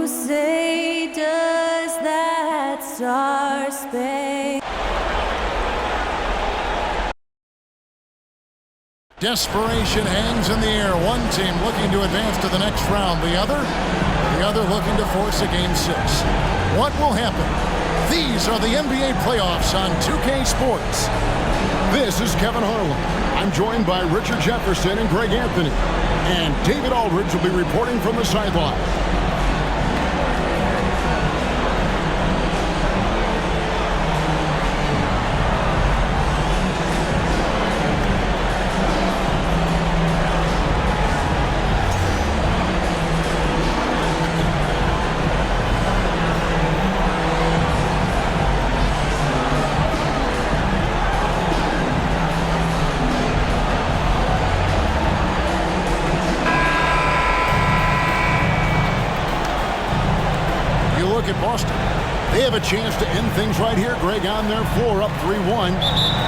You say, does that star-spangled Desperation hangs in the air. One team looking to advance to the next round. The other looking to force a Game 6. What will happen? These are the NBA playoffs on 2K Sports. This is Kevin Harlan. I'm joined by Richard Jefferson and Greg Anthony. And David Aldridge will be reporting from the sideline. At Boston. They have a chance to end things right here, Greg, on their floor, up 3-1.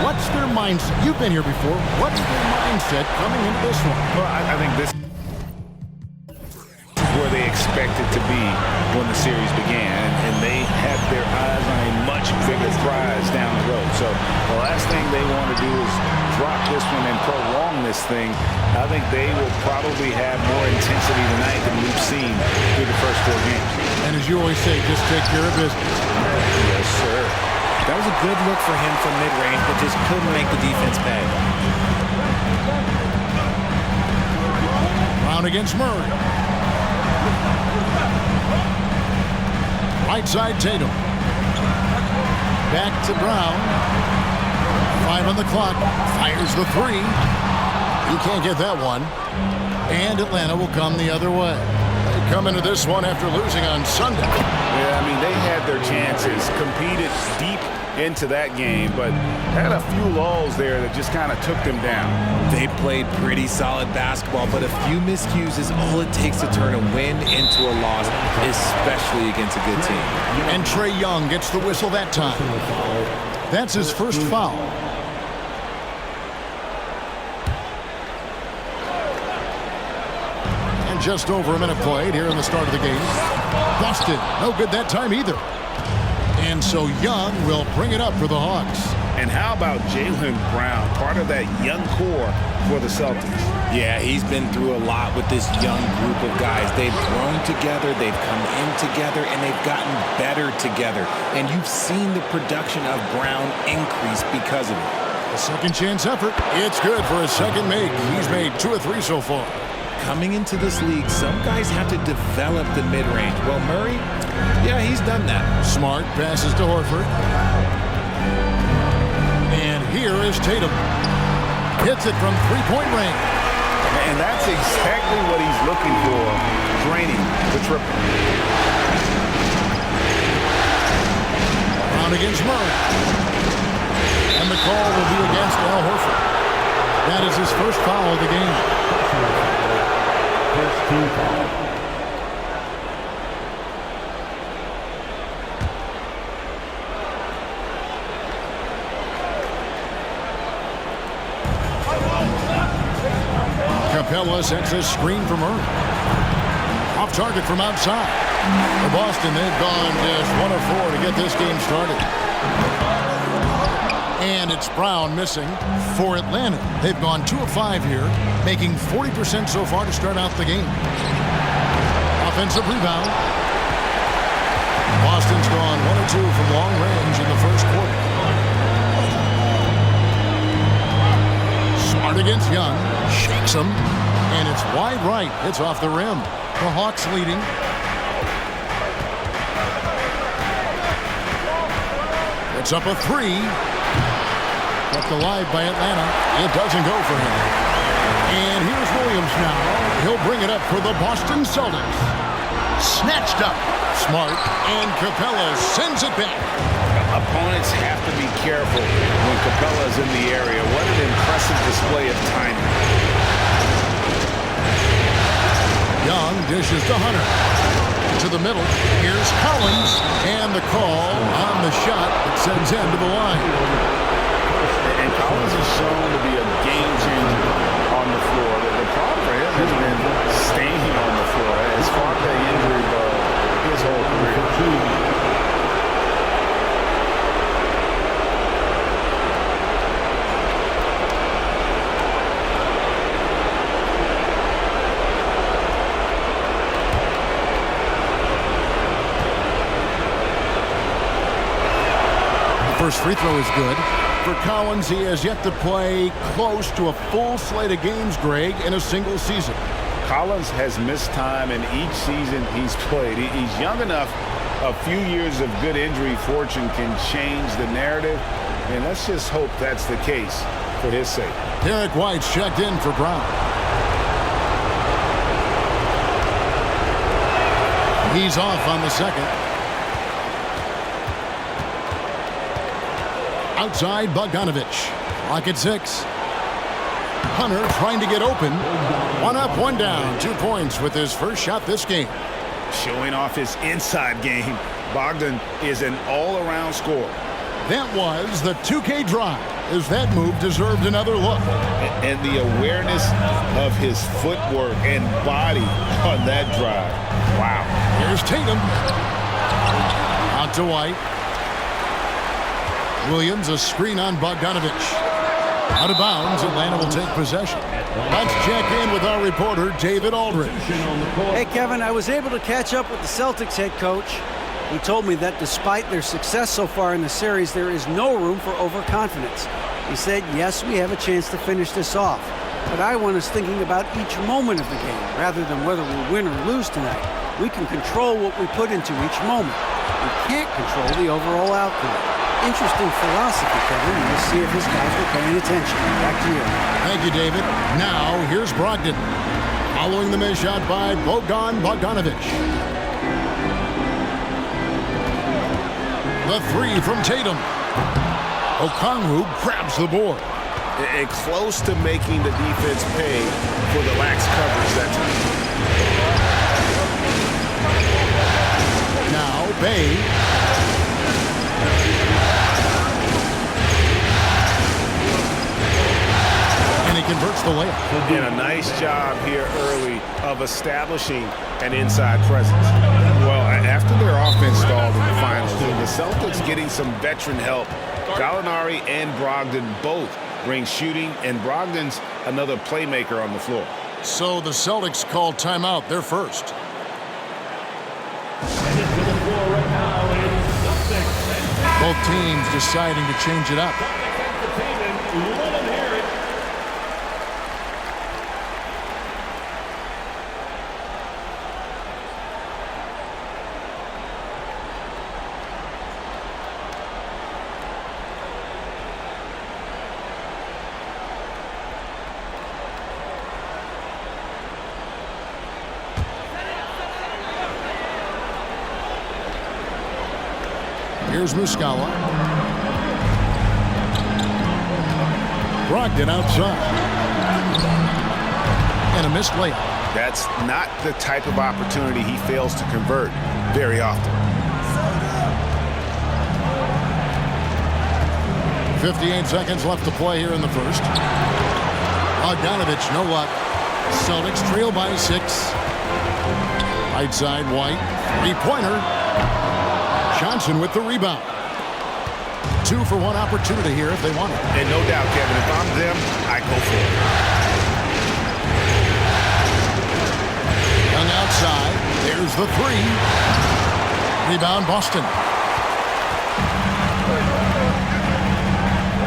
What's their mindset? You've been here before. What's their mindset coming into this one? Well, I think this is where they expected to be when the series began, and they had their eyes on a much bigger prize down the road. So the last thing they want to do is drop this one and prolong this thing. I think they will probably have more intensity tonight than we've seen through the first 4 games. And as you always say, just take care of business. Yes, sir. That was a good look for him from mid-range, but just couldn't make the defense pay. Brown against Murray. Right side, Tatum. Back to Brown. 5 on the clock. Fires the 3. He can't get that one. And Atlanta will come the other way. They come into this one after losing on Sunday. Yeah, I mean, they had their chances, competed deep into that game, but had a few lulls there that just kind of took them down. They played pretty solid basketball, but a few miscues is all it takes to turn a win into a loss, especially against a good team. And Trae Young gets the whistle that time. That's his first foul. And just over a minute played here in the start of the game. Boston, no good that time either. And so Young will bring it up for the Hawks. And how about Jaylen Brown, part of that young core for the Celtics? Yeah, he's been through a lot with this young group of guys. They've grown together, they've come in together, and they've gotten better together. And you've seen the production of Brown increase because of it. A second chance effort. It's good for a second make. He's made 2 or 3 so far. Coming into this league, some guys have to develop the mid-range. Well, Murray, yeah, he's done that. Smart passes to Horford. And here is Tatum. Hits it from 3-point range. And that's exactly what he's looking for, draining the triple. Brown against Murray. And the call will be against Al Horford. That is his first foul of the game. First team foul. Capella sets a screen for Murray. Off target from outside. For Boston, they've gone just 1 of 4 to get this game started. And it's Brown missing for Atlanta. They've gone 2 of 5 here, making 40% so far to start out the game. Offensive rebound. Boston's gone 1 of 2 from long range in the first quarter. Smart against Young. Shakes him. And it's wide right. It's off the rim. The Hawks leading. It's up a 3. Kept alive by Atlanta. It doesn't go for him. And here's Williams now. He'll bring it up for the Boston Celtics. Snatched up. Smart. And Capella sends it back. Opponents have to be careful when Capella's in the area. What an impressive display of timing. Young dishes to Hunter. To the middle. Here's Collins. And the call on the shot that sends him to the line. And Collins is shown to be a game changer on the floor. The problem for him has been staying on the floor. As far as the injury bug, he first free throw is good. For Collins, he has yet to play close to a full slate of games, Greg, in a single season. Collins has missed time in each season he's played. He's young enough. A few years of good injury fortune can change the narrative, and let's just hope that's the case for his sake. Derek White's checked in for Brown. He's off on the second. Outside, Bogdanovich. Clock at 6. Hunter trying to get open. One up, one down. 2 points with his first shot this game. Showing off his inside game, Bogdan is an all-around scorer. That was the 2K drive, as that move deserved another look. And the awareness of his footwork and body on that drive. Wow. Here's Tatum. Out to White. Williams, a screen on Bogdanovich. Out of bounds, Atlanta will take possession. Let's check in with our reporter, David Aldridge. Hey, Kevin, I was able to catch up with the Celtics head coach. He told me that despite their success so far in the series, there is no room for overconfidence. He said, yes, we have a chance to finish this off, but I want us thinking about each moment of the game rather than whether we win or lose tonight. We can control what we put into each moment. We can't control the overall outcome. Interesting philosophy, Kevin. We'll see if his guys were paying attention. Back to you. Thank you, David. Now, here's Brogdon. Following the miss shot by Bogdanovich. The 3 from Tatum. Okongwu grabs the board. And close to making the defense pay for the lax coverage that time. Now, Bay. And he converts the layup. And a nice job here early of establishing an inside presence. Well, after their offense stalled in the finals, the Celtics getting some veteran help. Gallinari and Brogdon both bring shooting, and Brogdon's another playmaker on the floor. So the Celtics call timeout. They're first. Both teams deciding to change it up. Here's Muscala. Brogdon outside. And a missed layup. That's not the type of opportunity he fails to convert very often. 58 seconds left to play here in the first. Bogdanovich, no luck. Celtics trail by 6. Right side, White. 3-pointer. Johnson with the rebound. 2 for 1 opportunity here if they want it. And no doubt, Kevin, if I'm them, I go for it. Young outside. There's the 3. Rebound, Boston.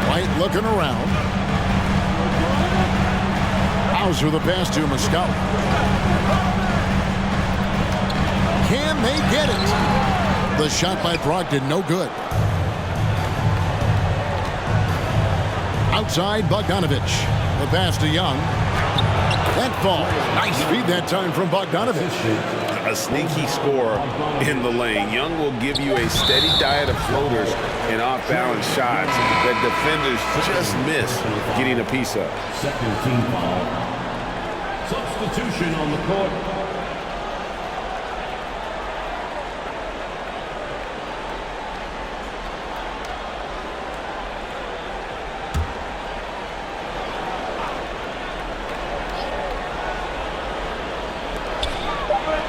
White looking around. Hauser the pass to Muscala. Can they get it? The shot by Brogdon, no good. Outside, Bogdanovich. The pass to Young. That fall. Nice feed that time from Bogdanovich. A sneaky scorer in the lane. Young will give you a steady diet of floaters and off-balance shots that defenders just miss getting a piece of. Second team foul. Substitution on the court.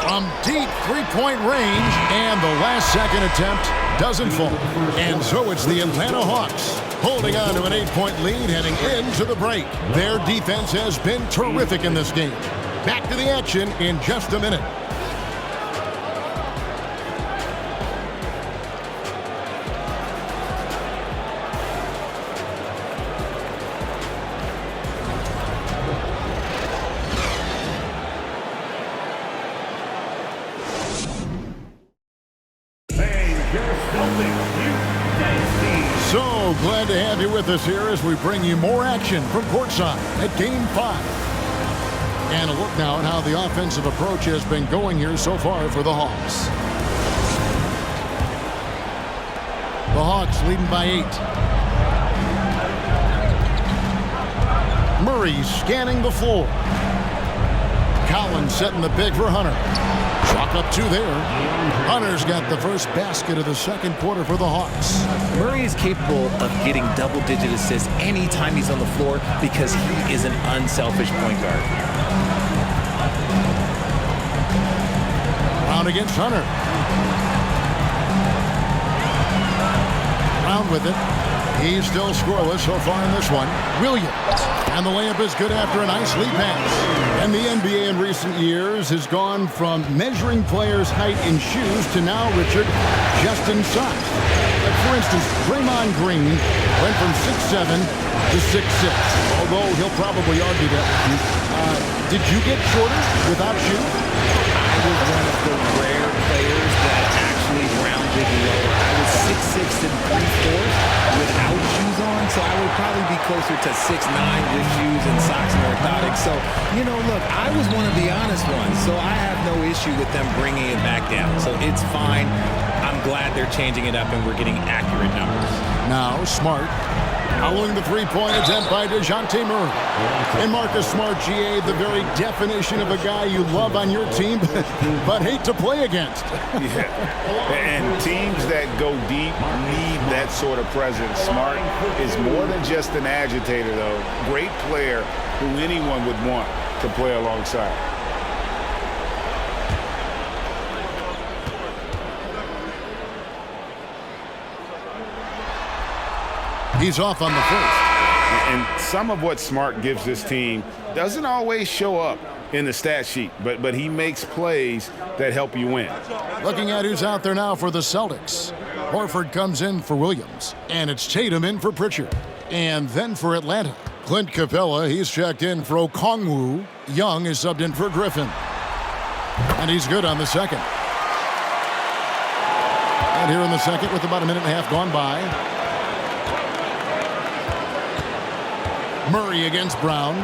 From deep 3-point range, and the last second attempt doesn't fall. And so it's the Atlanta Hawks holding on to an 8-point lead heading into the break. Their defense has been terrific in this game. Back to the action in just a minute. Glad to have you with us here as we bring you more action from courtside at Game 5. And a look now at how the offensive approach has been going here so far for the Hawks. The Hawks leading by 8. Murray scanning the floor. Collins setting the pick for Hunter. Chalk up 2 there. Hunter's got the first basket of the second quarter for the Hawks. Murray is capable of getting double-digit assists anytime he's on the floor because he is an unselfish point guard. Brown against Hunter. Brown with it. He's still scoreless so far in this one. Williams. And the layup is good after a nice lead pass. And the NBA in recent years has gone from measuring players' height in shoes to now, Richard, just in size. Like for instance, Draymond Green went from 6'7" to 6'6", although he'll probably argue that. Did you get shorter without shoes? I was one of the rare players that actually rounded lower. I was 6'6" and 3/4 without shoes on, so I would probably be closer to 6'9" with shoes and socks and orthotics. So, you know, look, I was one of the honest ones, so I have no issue with them bringing it back down. So it's fine. I'm glad they're changing it up and we're getting accurate numbers. Now Smart following the three-point attempt by DeJounte Murray. And Marcus Smart, GA, the very definition of a guy you love on your team but hate to play against. Yeah, and teams that go deep need that sort of presence. Smart is more than just an agitator, though. Great player who anyone would want to play alongside. He's off on the first. And some of what Smart gives this team doesn't always show up in the stat sheet, but he makes plays that help you win. Looking at who's out there now for the Celtics. Horford comes in for Williams, and it's Tatum in for Pritchard. And then for Atlanta, Clint Capella, he's checked in for Okongwu. Young is subbed in for Griffin. And he's good on the second. And here in the second with about a minute and a half gone by. Murray against Brown.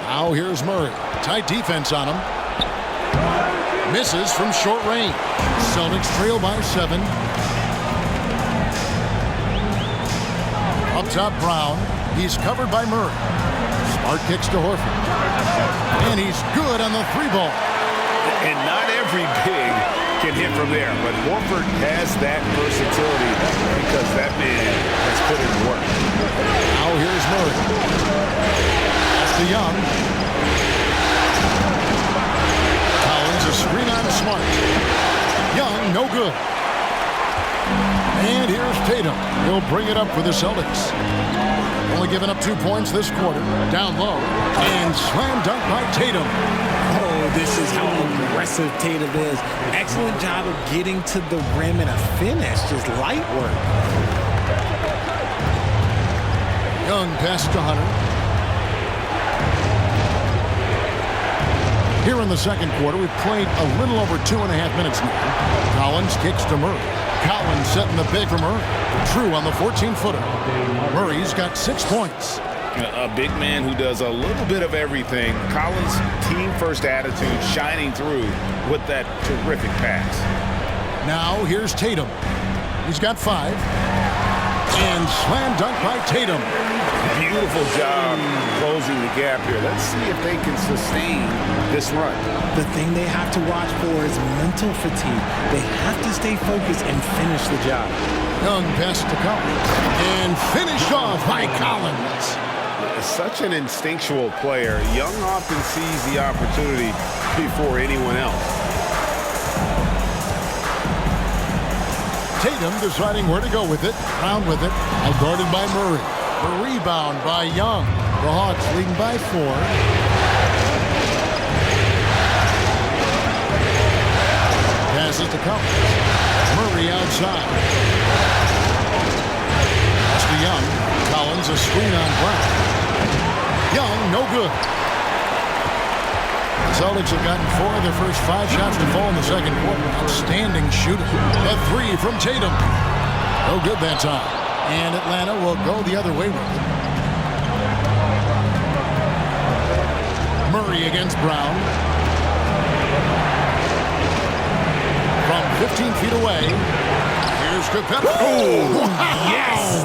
Now here's Murray. Tight defense on him. Misses from short range. Celtics trail by 7. Up top, Brown. He's covered by Murray. Smart kicks to Horford. And he's good on the 3-ball. And not every big can hit from there, but Horford has that versatility because that man has put in work. Now here's Murray. That's to Young. Collins, a screen on Smart. Young, no good. And here's Tatum. He'll bring it up for the Celtics. Only giving up 2 points this quarter. Down low. And slam dunk by Tatum. Oh, this is how aggressive Tatum is. Excellent job of getting to the rim and a finish. Just light work. Young pass to Hunter. Here in the second quarter, we've played a little over 2.5 minutes now. Collins kicks to Murray. Collins setting the pick for Murray. True on the 14-footer. Murray's got 6 points. A big man who does a little bit of everything. Collins' team-first attitude shining through with that terrific pass. Now here's Tatum. He's got 5. And slam dunk by Tatum. Beautiful job closing the gap here. Let's see if they can sustain this run. The thing they have to watch for is mental fatigue. They have to stay focused and finish the job. Young pass to Collins. And finished off by Collins. Such an instinctual player. Young often sees the opportunity before anyone else. Tatum deciding where to go with it. Brown with it. Outguarded by Murray. A rebound by Young. The Hawks leading by 4. Passes to Collins. Murray outside. Pass to Young. Collins a screen on Brown. Young, no good. Celtics have gotten 4 of their first 5 shots to fall in the second quarter. Outstanding shooting. A 3 from Tatum. No good that time. And Atlanta will go the other way with it. Murray against Brown. From 15 feet away, here's Capella. Oh, wow. Yes!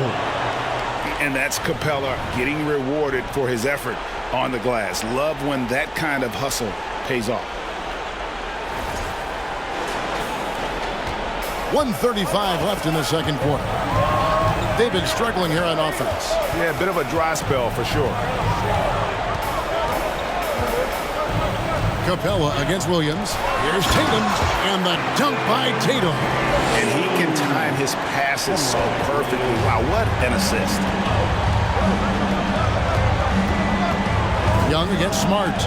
And that's Capella getting rewarded for his effort on the glass. Love when that kind of hustle pays off. 1:35 left in the second quarter. They've been struggling here on offense. Yeah, a bit of a dry spell for sure. Capella against Williams. Here's Tatum, and the dunk by Tatum. And he can time his passes so perfectly. Wow, what an assist. Young against Smart.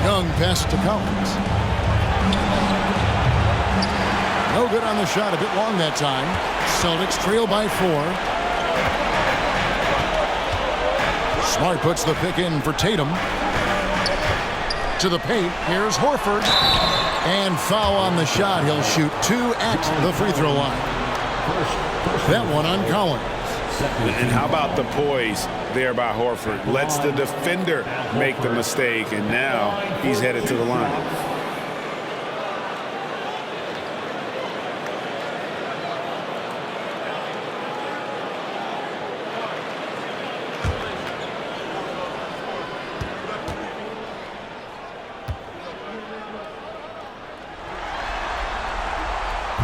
Young passes to Collins. No good on the shot, a bit long that time. Celtics trail by 4. Smart puts the pick in for Tatum. To the paint, here's Horford. And foul on the shot. He'll shoot 2 at the free throw line. That one on Collins. And how about the poise there by Horford? Lets the defender make the mistake, and now he's headed to the line.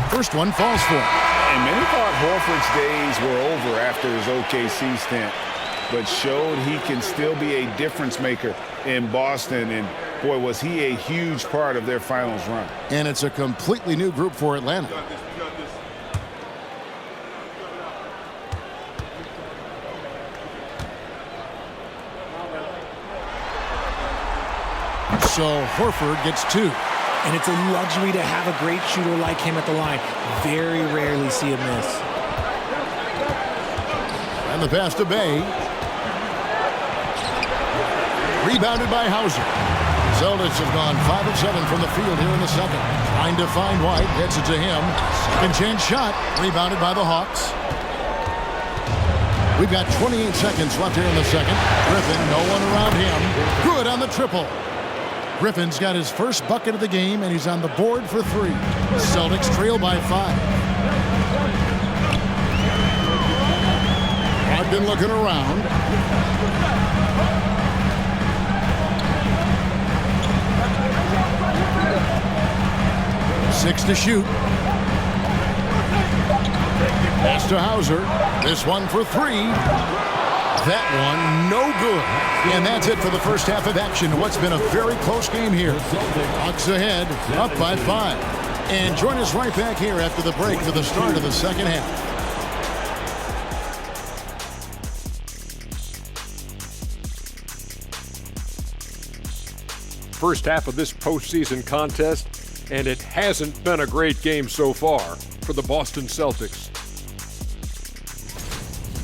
First one falls for him. And many thought Horford's days were over after his OKC stint, but showed he can still be a difference maker in Boston. And boy, was he a huge part of their finals run. And it's a completely new group for Atlanta. So Horford gets 2. And it's a luxury to have a great shooter like him at the line. Very rarely see him miss. And the pass to Bay. Rebounded by Hauser. Celtics have gone 5 of 7 from the field here in the second. Trying to find White. Gets it to him. Second chance shot. Rebounded by the Hawks. We've got 28 seconds left here in the second. Griffin, no one around him. Good on the triple. Griffin's got his first bucket of the game, and he's on the board for 3. Celtics trail by 5. I've been looking around. Six to shoot. Pass to Hauser. This one for 3. That one, no good. And that's it for the first half of action. What's been a very close game here. Hawks ahead, up by 5. And join us right back here after the break for the start of the second half. First half of this postseason contest, and it hasn't been a great game so far for the Boston Celtics.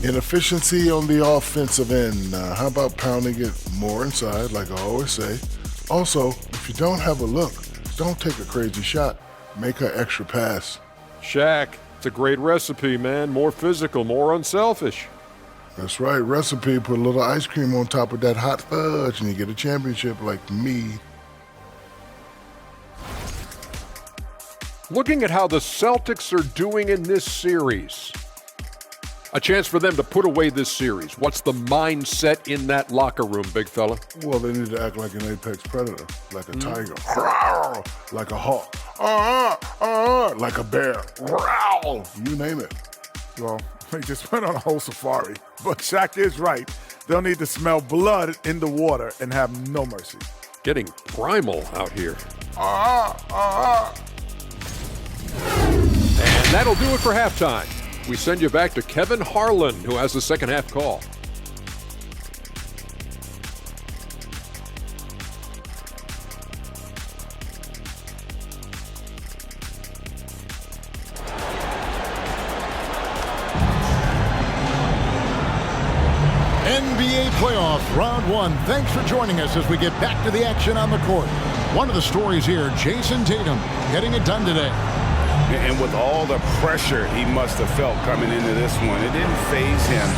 Inefficiency on the offensive end. How about pounding it more inside, like I always say? Also, if you don't have a look, don't take a crazy shot. Make an extra pass. Shaq, it's a great recipe, man. More physical, more unselfish. That's right. Recipe, put a little ice cream on top of that hot fudge and you get a championship like me. Looking at how the Celtics are doing in this series, a chance for them to put away this series. What's the mindset in that locker room, big fella? Well, they need to act like an apex predator, like a tiger, like a hawk, like a bear, you name it. Well, they just went on a whole safari. But Shaq is right. They'll need to smell blood in the water and have no mercy. Getting primal out here. And that'll do it for halftime. We send you back to Kevin Harlan, who has the second half call. NBA playoff round one. Thanks for joining us as we get back to the action on the court. One of the stories here, Jason Tatum getting it done today. And with all the pressure he must have felt coming into this one, it didn't faze him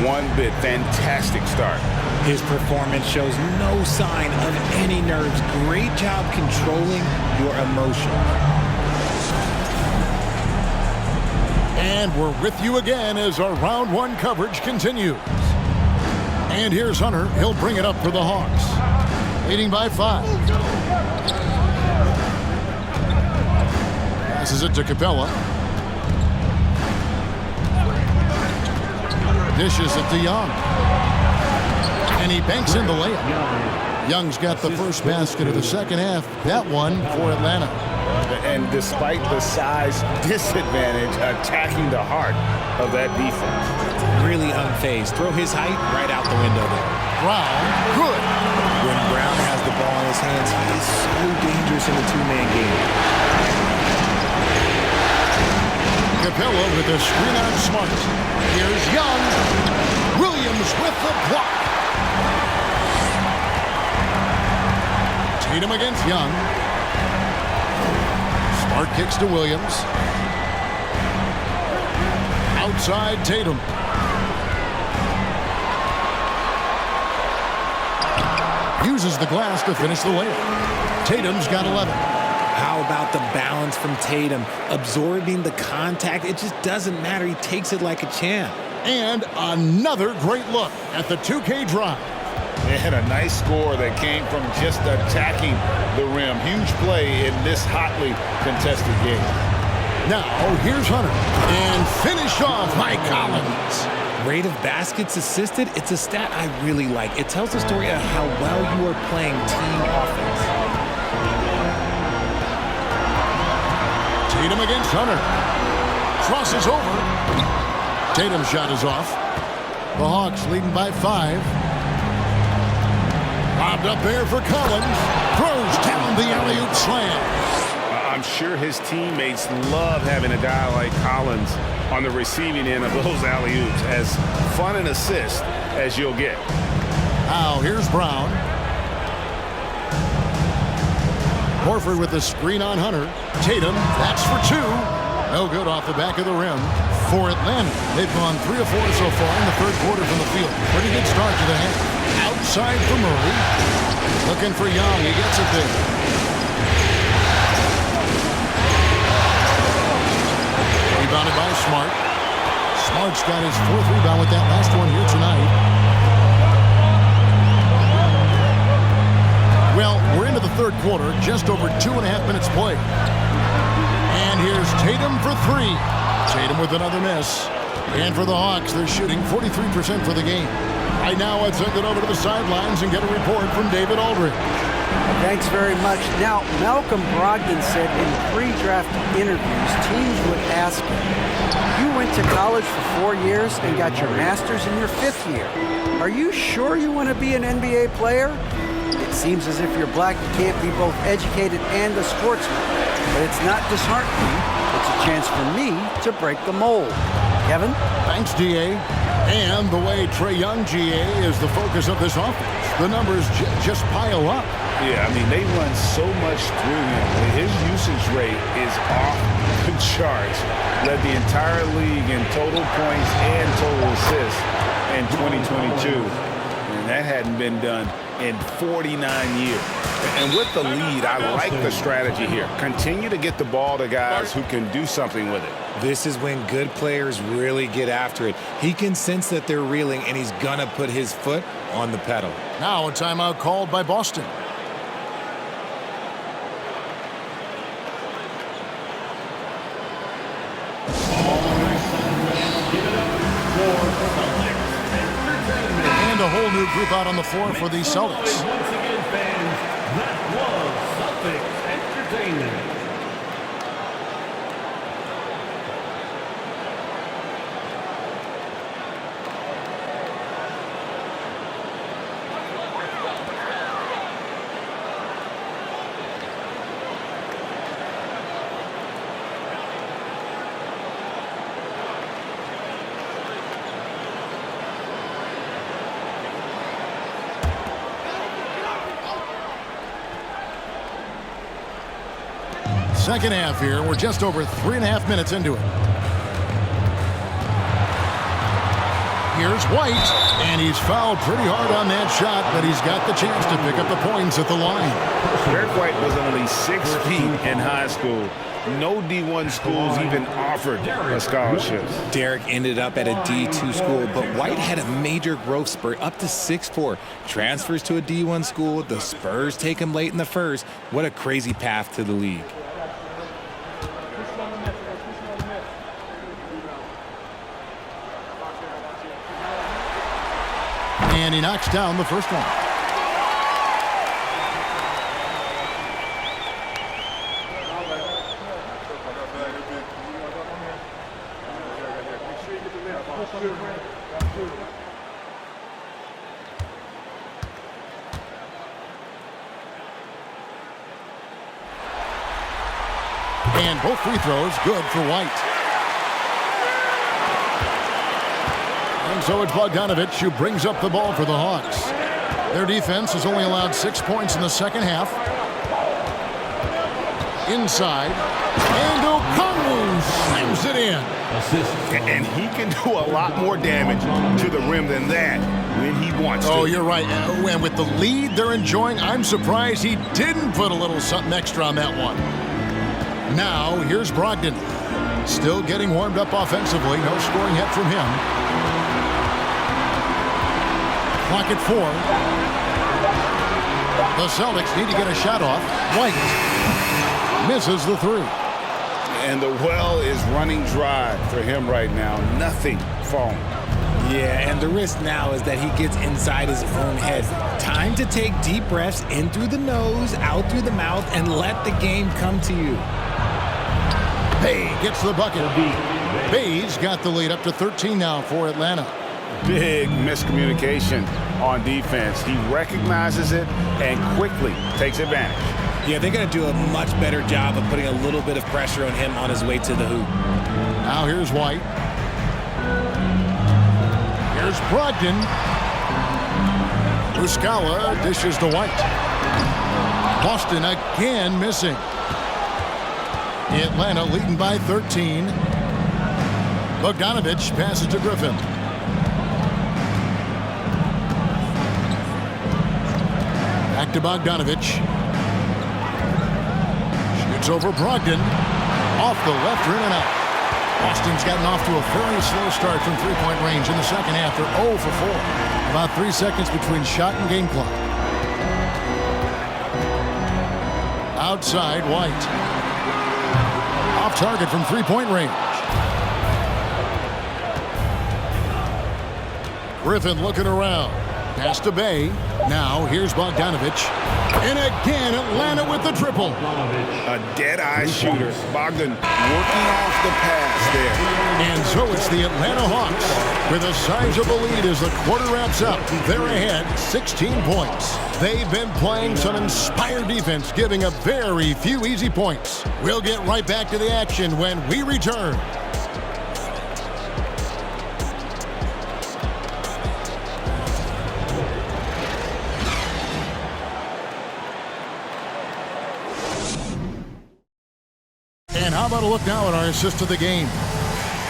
one bit. Fantastic start. His performance shows no sign of any nerves. Great job controlling your emotions. And we're with you again as our round one coverage continues. And here's Hunter. He'll bring it up for the Hawks. Leading by 5. Passes it to Capella. Dishes it to Young. And he banks in the layup. Young's got the first basket of the second half. That one for Atlanta. And despite the size disadvantage, attacking the heart of that defense. Really unfazed. Throw his height right out the window there. Brown, good. When Brown has the ball in his hands, he is so dangerous in a two-man game. Capella with a screen on Smart. Here's Young. Williams with the block. Tatum against Young. Smart kicks to Williams. Outside Tatum. Uses the glass to finish the layup. Tatum's got 11. How about the balance from Tatum? Absorbing the contact. It just doesn't matter. He takes it like a champ. And another great look at the 2K drive. They had a nice score that came from just attacking the rim. Huge play in this hotly contested game. Now, here's Hunter. And finished off by Collins. Rate of baskets assisted, it's a stat I really like. It tells the story of how well you are playing team offense. Tatum against Hunter. Crosses over. Tatum's shot is off. The Hawks leading by 5. Lobbed up there for Collins. Throws down the alley-oop slam. I'm sure his teammates love having a guy like Collins on the receiving end of those alley-oops. As fun an assist as you'll get. Now here's Brown. Horford with the screen on Hunter. Tatum, that's for 2. No good off the back of the rim for Atlanta. They've gone 3 of 4 so far in the third quarter from the field. Pretty good start to the half. Outside for Murray. Looking for Young. He gets it there. Rebounded by Smart. Smart's got his 4th rebound with that last one here tonight. Well, we're into the third quarter, just over 2.5 minutes played. And here's Tatum for 3. Tatum with another miss. And for the Hawks, they're shooting 43% for the game. Right now, let's send it over to the sidelines and get a report from David Aldridge. Thanks very much. Now, Malcolm Brogdon said in pre-draft interviews, teams would ask him, you went to college for 4 years and got your master's in your 5th year. Are you sure you want to be an NBA player? It seems as if you're black, you can't be both educated and a sportsman. But it's not disheartening. It's a chance for me to break the mold. Kevin? Thanks, G.A. And the way Trae Young, G.A., is the focus of this offense. The numbers just pile up. Yeah, I mean, they run so much through him. His usage rate is off the charts. Led the entire league in total points and total assists in 2022. And that hadn't been done in 49 years. And with the lead, I like the strategy here. Continue to get the ball to guys who can do something with it. This is when good players really get after it. He can sense that they're reeling, and he's going to put his foot on the pedal. Now a timeout called by Boston. And a whole new group out on the floor for the Celtics. Once again, fans, that was Celtics Entertainment. Second half here. We're just over 3.5 minutes into it. Here's White, and he's fouled pretty hard on that shot, but he's got the chance to pick up the points at the line. Derek White was only 6 feet in high school. No D1 schools even offered a scholarship. Derek ended up at a D2 school, but White had a major growth spurt up to 6'4". Transfers to a D1 school. The Spurs take him late in the first. What a crazy path to the league. And he knocks down the first one. And both free throws good for White. And so it's Bogdanovich who brings up the ball for the Hawks. Their defense has only allowed 6 points in the second half. Inside. And Okongwu slams it in. And he can do a lot more damage to the rim than that when he wants to. Oh, you're right. And with the lead they're enjoying, I'm surprised he didn't put a little something extra on that one. Now, here's Brogdon. Still getting warmed up offensively. No scoring yet from him. Clock at 4. The Celtics need to get a shot off. White misses the 3. And the well is running dry for him right now. Nothing falling. Yeah, and the risk now is that he gets inside his own head. Time to take deep breaths in through the nose, out through the mouth, and let the game come to you. Bay gets the bucket. Bay's got the lead up to 13 now for Atlanta. Big miscommunication on defense. He recognizes it and quickly takes advantage. Yeah, they're going to do a much better job of putting a little bit of pressure on him on his way to the hoop. Now here's White. Here's Brogdon. Muscala dishes to White. Boston again missing. Atlanta leading by 13. Bogdanovich passes to Griffin. Back to Bogdanovich. Shoots over Brogdon. Off the left rim and out. Boston's gotten off to a very slow start from three-point range in the second half. They're 0 for 4. About 3 seconds between shot and game clock. Outside, White. Off target from three-point range. Griffin looking around. Pass to Bay. Now here's Bogdanovich. And again, Atlanta with the triple. A dead-eye shooter. Bogdan working off the pass there. And so it's the Atlanta Hawks with a sizable lead as the quarter wraps up. They're ahead 16 points. They've been playing some inspired defense, giving up very few easy points. We'll get right back to the action when we return. And how about a look now at our assist of the game?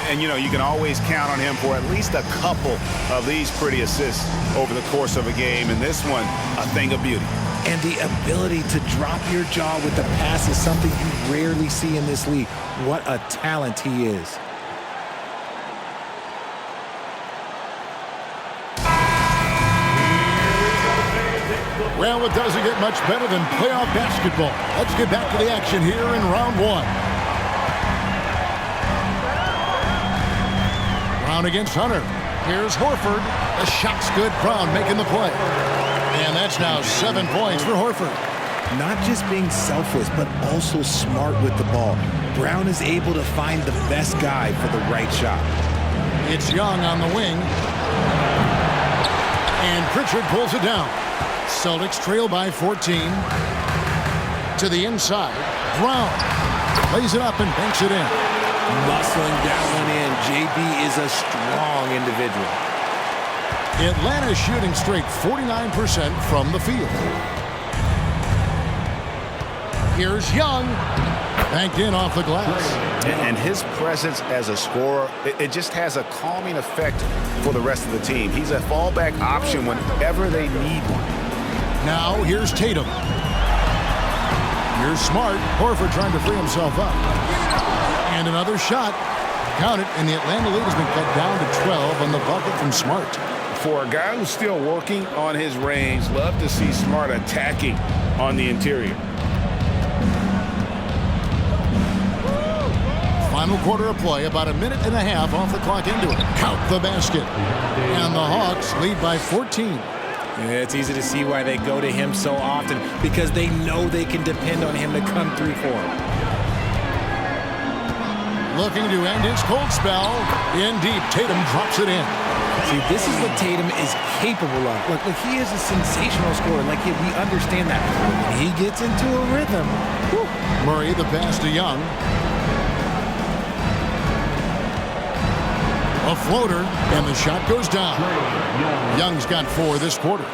And, you know, you can always count on him for at least a couple of these pretty assists over the course of a game. And this one, a thing of beauty. And the ability to drop your jaw with the pass is something you rarely see in this league. What a talent he is. Well, it doesn't get much better than playoff basketball. Let's get back to the action here in round 1. Brown against Hunter. Here's Horford. The shot's good. Brown making the play. And that's now 7 points for Horford. Not just being selfless, but also smart with the ball. Brown is able to find the best guy for the right shot. It's Young on the wing. And Pritchard pulls it down. Celtics trail by 14. To the inside. Brown lays it up and banks it in. Muscling that one in. JB is a strong individual. Atlanta shooting straight 49% from the field. Here's Young. Banked in off the glass. And his presence as a scorer, it just has a calming effect for the rest of the team. He's a fallback option whenever they need one. Now here's Tatum. Here's Smart. Horford trying to free himself up. And another shot. Count it, and the Atlanta lead has been cut down to 12 on the bucket from Smart. For a guy who's still working on his range, love to see Smart attacking on the interior. Final quarter of play, about a minute and a half off the clock into it. Count the basket. And the Hawks lead by 14. Yeah, it's easy to see why they go to him so often, because they know they can depend on him to come through for them. Looking to end his cold spell. In deep, Tatum drops it in. See, this is what Tatum is capable of. Look, he is a sensational scorer. We understand that. When he gets into a rhythm. Whew. Murray, the pass to Young. A floater, and the shot goes down. Young's got 4 this quarter.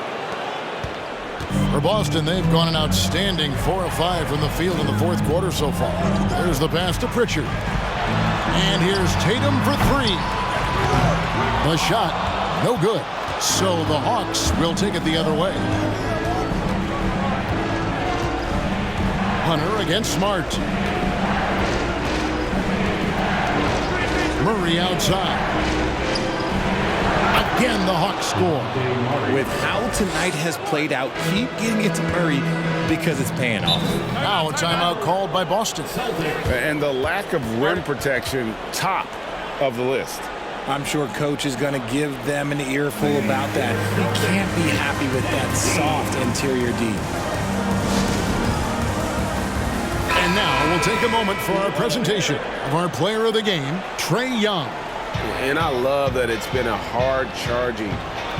For Boston, they've gone an outstanding 4 of 5 from the field in the fourth quarter so far. There's the pass to Pritchard. And here's Tatum for 3. The shot, no good. So the Hawks will take it the other way. Hunter against Smart. Murray outside. Again, the Hawks score. With how tonight has played out, keep getting it to Murray because it's paying off. Now a timeout called by Boston. And the lack of rim protection, top of the list. I'm sure Coach is going to give them an earful about that. He can't be happy with that soft interior D. And now we'll take a moment for our presentation of our player of the game, Trae Young. And I love that it's been a hard-charging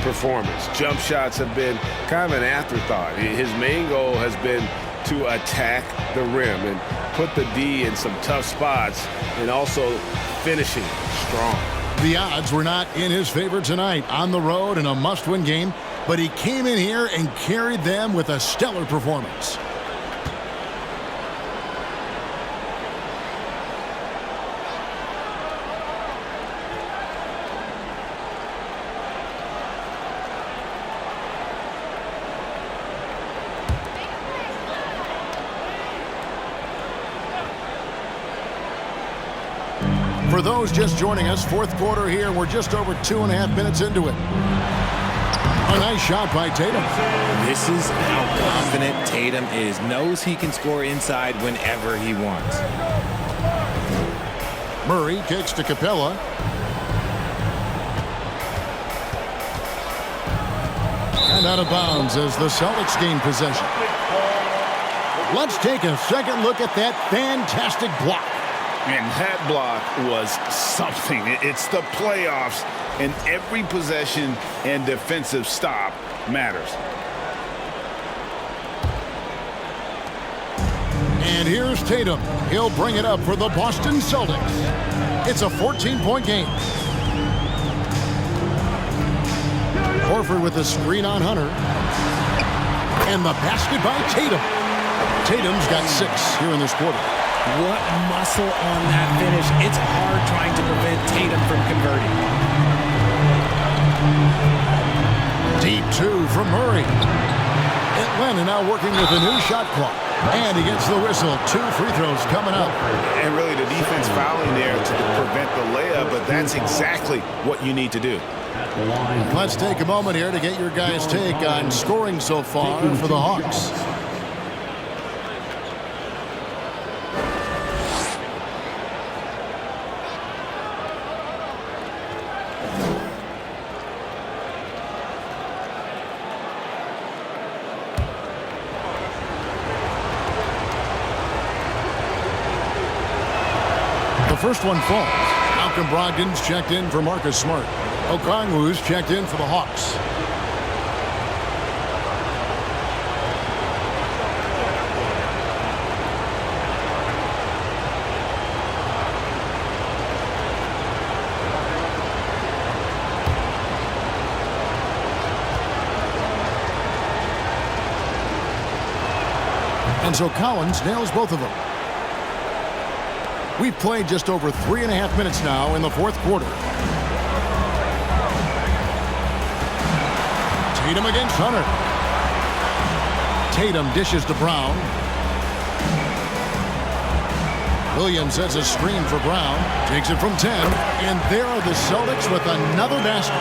performance. Jump shots have been kind of an afterthought. His main goal has been to attack the rim and put the D in some tough spots, and also finishing strong. The odds were not in his favor tonight on the road in a must-win game, but he came in here and carried them with a stellar performance. For those just joining us, fourth quarter here. We're just over 2.5 minutes into it. A nice shot by Tatum. This is how confident Tatum is. Knows he can score inside whenever he wants. Murray kicks to Capella. And out of bounds as the Celtics gain possession. Let's take a second look at that fantastic block. And that block was something. It's the playoffs, and every possession and defensive stop matters. And here's Tatum. He'll bring it up for the Boston Celtics. It's a 14-point game. Horford with a screen on Hunter. And the basket by Tatum. Tatum's got 6 here in this quarter. What muscle on that finish. It's hard trying to prevent Tatum from converting. Deep 2 from Murray. Atlanta now working with a new shot clock. And he gets the whistle. 2 free throws coming up. And really the defense fouling there to prevent the layup, but that's exactly what you need to do. Let's take a moment here to get your guys' take on scoring so far for the Hawks. The first one falls. Malcolm Brogdon's checked in for Marcus Smart. Okongwu's checked in for the Hawks. And so Collins nails both of them. We've played just over 3.5 minutes now in the fourth quarter. Tatum against Hunter. Tatum dishes to Brown. Williams sets a screen for Brown. Takes it from 10. And there are the Celtics with another basket.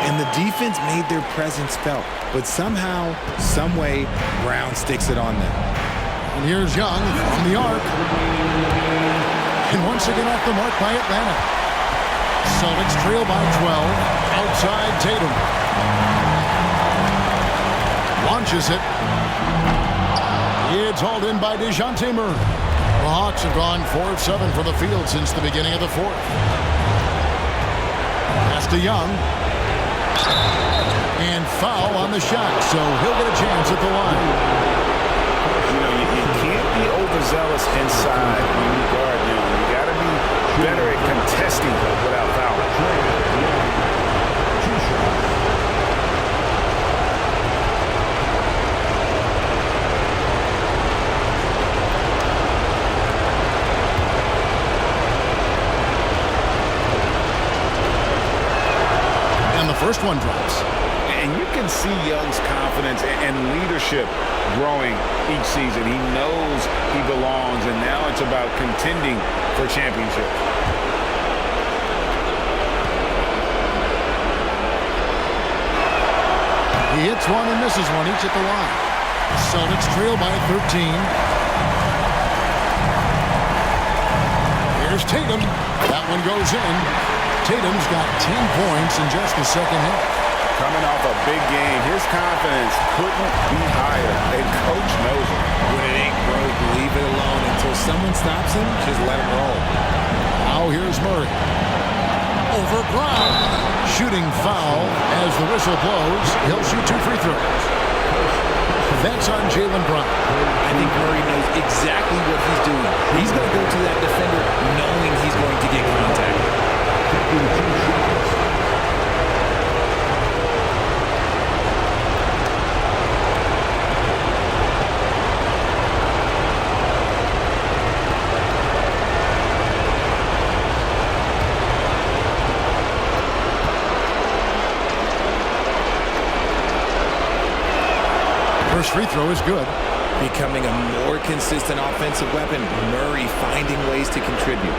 And the defense made their presence felt. But somehow, someway, Brown sticks it on them. And here's Young from the arc. And once again off the mark by Atlanta. Celtics trail by 12. Outside Tatum. Launches it. It's hauled in by DeJounte Murray. The Hawks have gone 4 of 7 for the field since the beginning of the fourth. Pass to Young. And foul on the shot, so he'll get a chance at the line. You know, you can't be overzealous inside when you guard Young. You got to be better at contesting without fouling. First one drops. And you can see Young's confidence and leadership growing each season. He knows he belongs, and now it's about contending for championship. He hits one and misses one, each at the line. The Celtics trail by 13. Here's Tatum. That one goes in. Tatum's got 10 points in just the second half. Coming off a big game, his confidence couldn't be higher. And coach knows it. When it ain't broke, leave it alone until someone stops him. Just let him roll. Now here's Murray. Over Brown. Shooting foul as the whistle blows. He'll shoot 2 free throws. That's on Jaylen Brown. I think Murray knows exactly what he's doing. He's going to go to that defender knowing he's going to get contact. First free throw is good. Becoming a more consistent offensive weapon, Murray finding ways to contribute.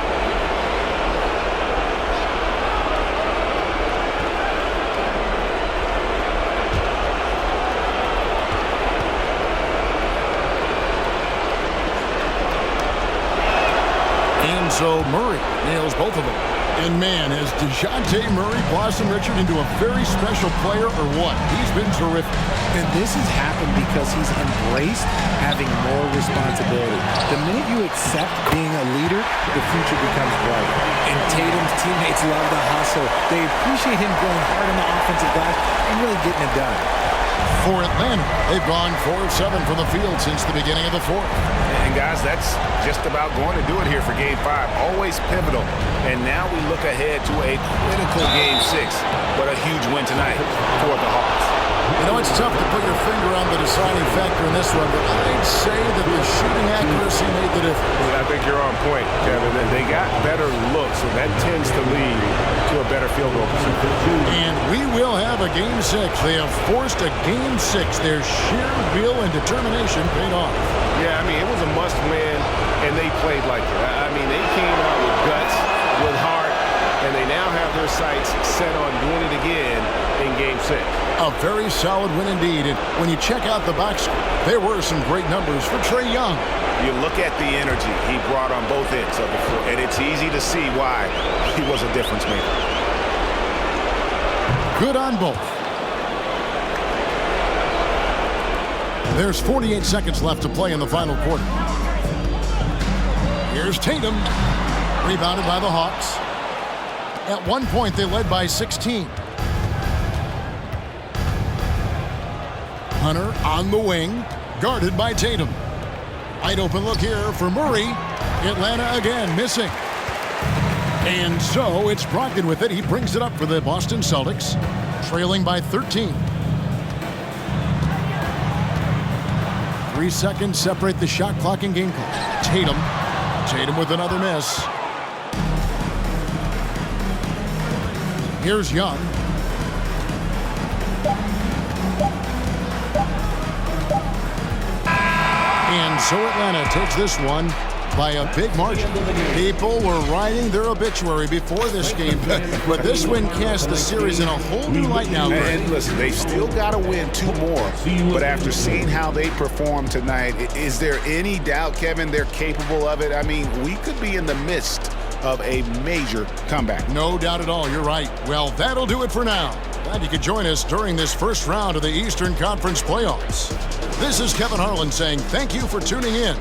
And so Murray nails both of them. And man, has DeJounte Murray blossomed, Richard, into a very special player or what? He's been terrific. And this has happened because he's embraced having more responsibility. The minute you accept being a leader, the future becomes bright. And Tatum's teammates love the hustle. They appreciate him going hard on the offensive glass and really getting it done. For Atlanta, they've gone 4 of 7 from the field since the beginning of the fourth. And guys, that's just about going to do it here for Game 5. Always pivotal. And now we look ahead to a critical Game 6. But a huge win tonight for the Hawks. You know, it's tough to put your finger on the deciding factor in this one, but I'd say that the shooting accuracy made the difference. I think you're on point, Kevin. They got better looks, and that tends to lead to a better field goal percentage. And we will have a Game 6. They have forced a Game 6. Their sheer will and determination paid off. Yeah, I mean, it was a must-win, and they played like it. I mean, they came out with guts, with heart, and they now have their sights set on doing it again in Game 6. A very solid win indeed. And when you check out the box score, there were some great numbers for Trae Young. You look at the energy he brought on both ends of the floor, and it's easy to see why he was a difference maker. Good on both. There's 48 seconds left to play in the final quarter. Here's Tatum. Rebounded by the Hawks. At one point, they led by 16. Hunter on the wing, guarded by Tatum. Wide open look here for Murray. Atlanta again missing. And so it's Brogdon with it. He brings it up for the Boston Celtics, trailing by 13. 3 seconds separate the shot clock and game clock. Tatum Tatum with another miss. Here's Young. And so Atlanta takes this one by a big margin. People were writing their obituary before this game, but this win cast the series in a whole new light now. And listen, they've still got to win 2 more, but after seeing how they performed tonight, is there any doubt, Kevin, they're capable of it? I mean, we could be in the midst of a major comeback. No doubt at all, you're right. Well, that'll do it for now. Glad you could join us during this first round of the Eastern Conference playoffs. This is Kevin Harlan saying thank you for tuning in.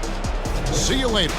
See you later.